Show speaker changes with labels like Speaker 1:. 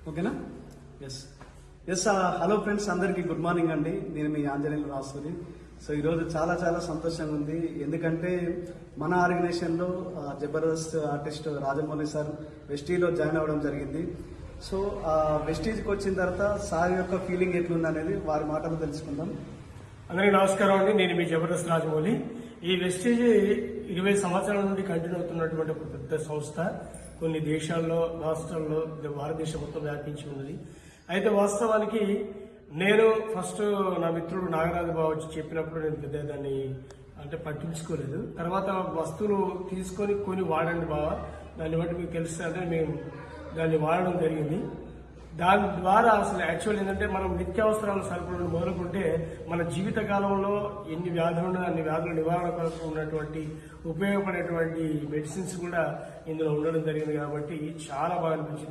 Speaker 1: ఓకేనా? Yes yes. Hello friends, అందరికీ good morning అండి. నేను మీ ఆంజనేయులు రాసూరి. సో ఈరోజు చాలా చాలా సంతోషంగా ఉంది. ఎందుకంటే మన ఆర్గనైజేషన్లో జబర్దస్త్ ఆర్టిస్ట్ రాజమౌళి సార్ వెస్టీలో జాయిన్ అవ్వడం జరిగింది. సో వెస్టీజ్కి వచ్చిన తర్వాత సార్ యొక్క ఫీలింగ్ ఎట్లుంది అనేది వారి మాటలు తెలుసుకుందాం.
Speaker 2: అందరికీ నమస్కారం అండి. నేను మీ జబర్దస్త్ రాజమౌళి. ఈ వెస్టీజ్ 20 సంవత్సరాల నుండి కంటిన్యూ అవుతున్నటువంటి ఒక పెద్ద సంస్థ. కొన్ని దేశాల్లో, రాష్ట్రాల్లో, భారతదేశం మొత్తం వ్యాపించి ఉన్నది. అయితే వాస్తవానికి నేను ఫస్ట్ నా మిత్రుడు నాగరాజు బాబు వచ్చి చెప్పినప్పుడు నేను పెద్ద దాన్ని అంటే పట్టించుకోలేదు. తర్వాత వస్తువులు తీసుకొని కొని వాడండి బావా, దాన్ని బట్టి మీకు తెలుస్తుంది అంటే మేము దాన్ని వాడడం జరిగింది. దాని ద్వారా అసలు యాక్చువల్ ఏంటంటే మనం నిత్యావసరాల సరుకులను మొదలుకుంటే మన జీవిత కాలంలో ఎన్ని వ్యాధులు ఉన్నాయో అన్ని వ్యాధుల నివారణ కొరకు ఉన్నటువంటి ఉపయోగపడేటువంటి మెడిసిన్స్ కూడా ఇందులో ఉండడం జరిగింది. కాబట్టి చాలా బాగా అనిపించింది.